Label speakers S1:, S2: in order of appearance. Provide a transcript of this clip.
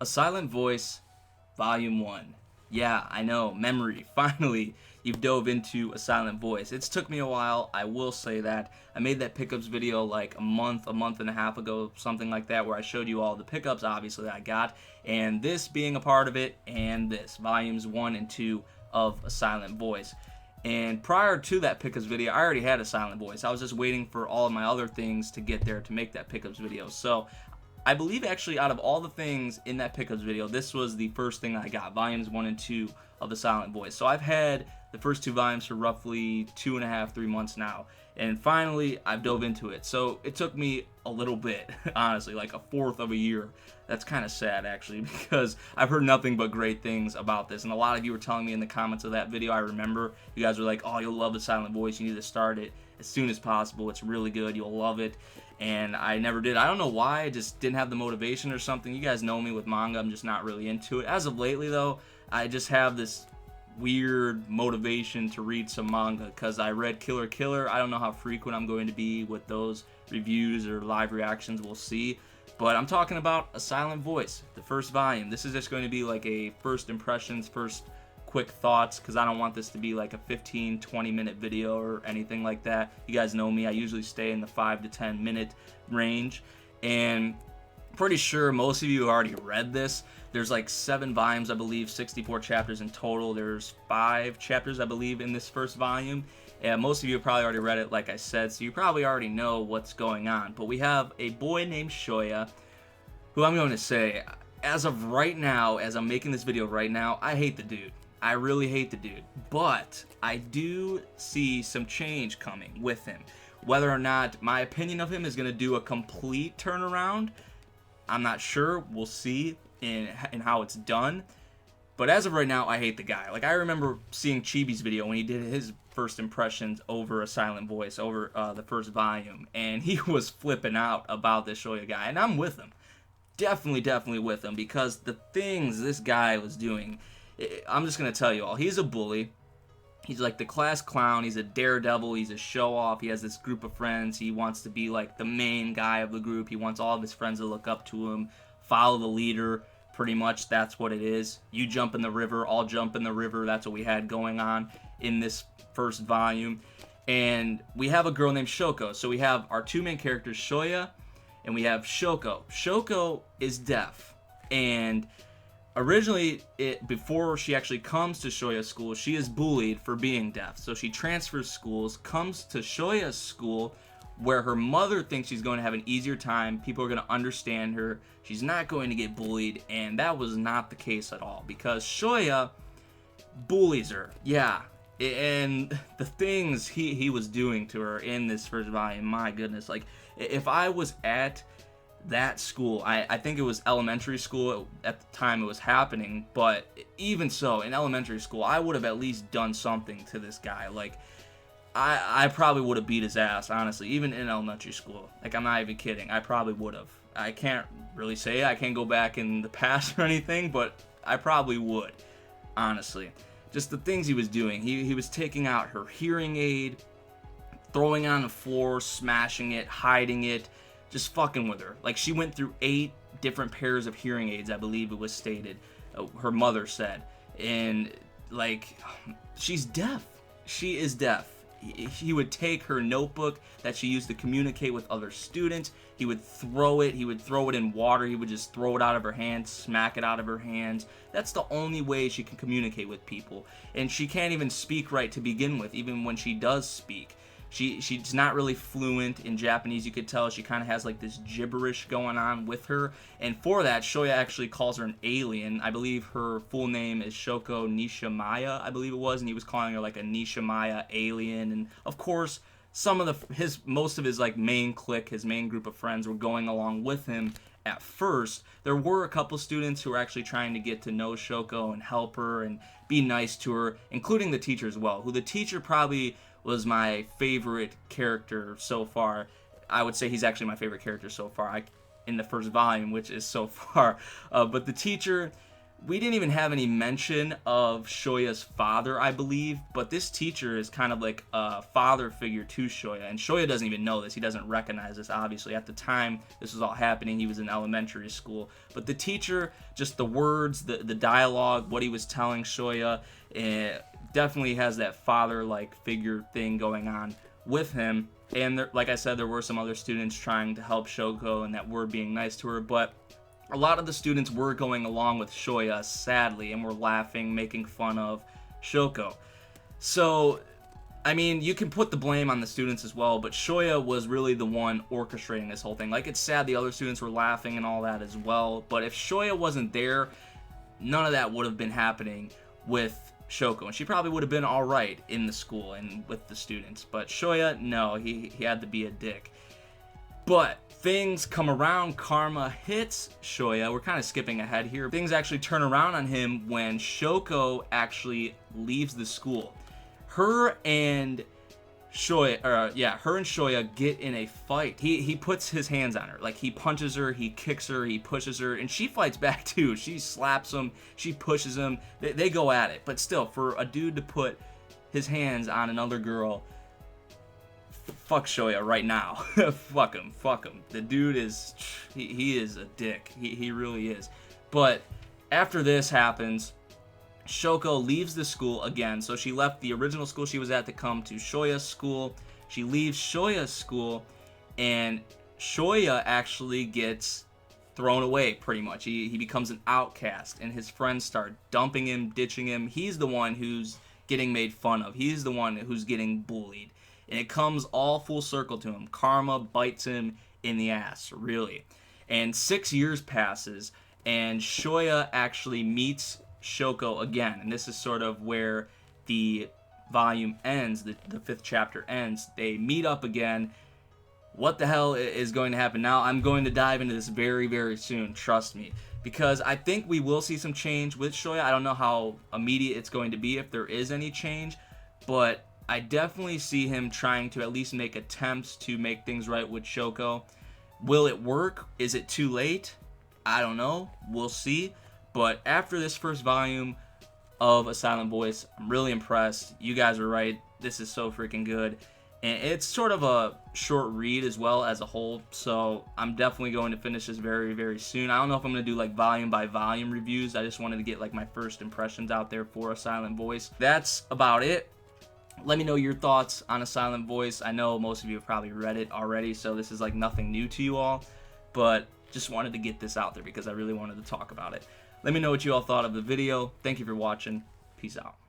S1: Silent Voice, Volume 1. Yeah, I know, memory. Finally, you've dove into A Silent Voice. It's took me a while, I will say that. I made that pickups video like a month and a half ago, something like that, where I showed you all the pickups, obviously, that I got, and this being a part of it, and this, Volumes 1 and 2 of A Silent Voice. And prior to that pickups video, I already had A Silent Voice. I was just waiting for all of my other things to get there to make that pickups video. So I believe actually out of all the things in that pickups video, this was the first thing I got, volumes 1 and 2 of The Silent Voice. So I've had the first two volumes for roughly 2.5, 3 months now, and finally I've dove into it. So it took me a little bit, honestly, like a fourth of a year. That's kind of sad actually, because I've heard nothing but great things about this, and a lot of you were telling me in the comments of that video, I remember, you guys were like, oh, you'll love The Silent Voice, you need to start it as soon as possible, it's really good, you'll love it. And I never did. I don't know why, I just didn't have the motivation or something. You guys know me with manga, I'm just not really into it. As of lately though, I just have this weird motivation to read some manga because I read Killer Killer. I don't know how frequent I'm going to be with those reviews or live reactions, we'll see. But I'm talking about A Silent Voice, the first volume. This is just going to be like a first impressions, first quick thoughts, because I don't want this to be like a 15-20 minute video or anything like that. You guys know me, I usually stay in the 5 to 10 minute range, and pretty sure most of you already read this. There's like 7 volumes, I believe, 64 chapters in total. There's 5 chapters, I believe, in this first volume, and most of you have probably already read it, like I said, so you probably already know what's going on. But we have a boy named Shoya, who I'm going to say, as of right now, as I'm making this video right now, I hate the dude. I really hate the dude, but I do see some change coming with him. Whether or not my opinion of him is going to do a complete turnaround, I'm not sure. We'll see in how it's done. But as of right now, I hate the guy. Like, I remember seeing Chibi's video when he did his first impressions over A Silent Voice, over the first volume, and he was flipping out about this Shoya guy, and I'm with him. Definitely with him, because the things this guy was doing, I'm just going to tell you all, he's a bully. He's like the class clown. He's a daredevil. He's a show-off. He has this group of friends. He wants to be like the main guy of the group. He wants all of his friends to look up to him, follow the leader. Pretty much that's what it is. You jump in the river, I'll jump in the river. That's what we had going on in this first volume. And we have a girl named Shoko. So we have our two main characters, Shoya, and we have Shoko. Shoko is deaf, and originally, before she actually comes to Shoya's school, she is bullied for being deaf. So she transfers schools, comes to Shoya's school, where her mother thinks she's going to have an easier time. People are going to understand her. She's not going to get bullied, and that was not the case at all, because Shoya bullies her. Yeah, and the things he was doing to her in this first volume, my goodness. Like, if I was at that school, I think it was elementary school at the time it was happening, but even so, in elementary school, I would have at least done something to this guy. Like, I probably would have beat his ass, honestly, even in elementary school. Like, I'm not even kidding, I probably would have. I can't really say I can't go back in the past or anything, but I probably would, honestly. Just the things he was doing. He was taking out her hearing aid, throwing it on the floor, smashing it, hiding it, just fucking with her. Like, she went through 8 different pairs of hearing aids, I believe it was stated, her mother said. And, like, she's deaf. She is deaf. He would take her notebook that she used to communicate with other students. He would throw it. He would throw it in water. He would just throw it out of her hands, smack it out of her hands. That's the only way she can communicate with people. And she can't even speak right to begin with, even when she does speak. She's not really fluent in Japanese, you could tell. She kind of has like this gibberish going on with her. And for that, Shoya actually calls her an alien. I believe her full name is Shoko Nishimaya, I believe it was. And he was calling her like a Nishimaya alien. And of course, most of his like main clique, his main group of friends were going along with him at first. There were a couple students who were actually trying to get to know Shoko and help her and be nice to her, including the teacher as well, who the teacher probably was my favorite character so far. I would say he's actually my favorite character so far in the first volume, which is so far. But the teacher, We didn't even have any mention of Shoya's father, I believe, but this teacher is kind of like a father figure to Shoya, and Shoya doesn't even know this. He doesn't recognize this, obviously. At the time this was all happening, he was in elementary school. But the teacher, just the words, the dialogue, what he was telling Shoya, definitely has that father-like figure thing going on with him. And there, like I said, there were some other students trying to help Shoko and that were being nice to her, but a lot of the students were going along with Shoya, sadly, and were laughing, making fun of Shoko. So, I mean, you can put the blame on the students as well, but Shoya was really the one orchestrating this whole thing. Like, it's sad the other students were laughing and all that as well, but if Shoya wasn't there, none of that would have been happening with Shoko, and she probably would have been alright in the school and with the students. But Shoya, no, he had to be a dick. But things come around, karma hits Shoya. We're kind of skipping ahead here. Things actually turn around on him when Shoko actually leaves the school. Her and Shoya get in a fight. He puts his hands on her. Like, he punches her, he kicks her, he pushes her, and she fights back too. She slaps him, she pushes him. They go at it. But still, for a dude to put his hands on another girl, fuck Shoya right now. Fuck him. The dude is, he is a dick. He really is. But after this happens, Shoko leaves the school again. So she left the original school she was at to come to Shoya's school. She leaves Shoya's school, and Shoya actually gets thrown away pretty much. He becomes an outcast, and his friends start dumping him, ditching him. He's the one who's getting made fun of. He's the one who's getting bullied. And it comes all full circle to him. Karma bites him in the ass, really. And 6 years passes, and Shoya actually meets Shoko again. And this is sort of where the volume ends, the 5th chapter ends. They meet up again. What the hell is going to happen now? I'm going to dive into this very, very soon, trust me. Because I think we will see some change with Shoya. I don't know how immediate it's going to be, if there is any change, but I definitely see him trying to at least make attempts to make things right with Shoko. Will it work? Is it too late? I don't know. We'll see. But after this first volume of A Silent Voice, I'm really impressed. You guys were right. This is so freaking good. And it's sort of a short read as well as a whole, so I'm definitely going to finish this very, very soon. I don't know if I'm going to do like volume by volume reviews. I just wanted to get like my first impressions out there for A Silent Voice. That's about it. Let me know your thoughts on A Silent Voice. I know most of you have probably read it already, so this is like nothing new to you all, but just wanted to get this out there because I really wanted to talk about it. Let me know what you all thought of the video. Thank you for watching. Peace out.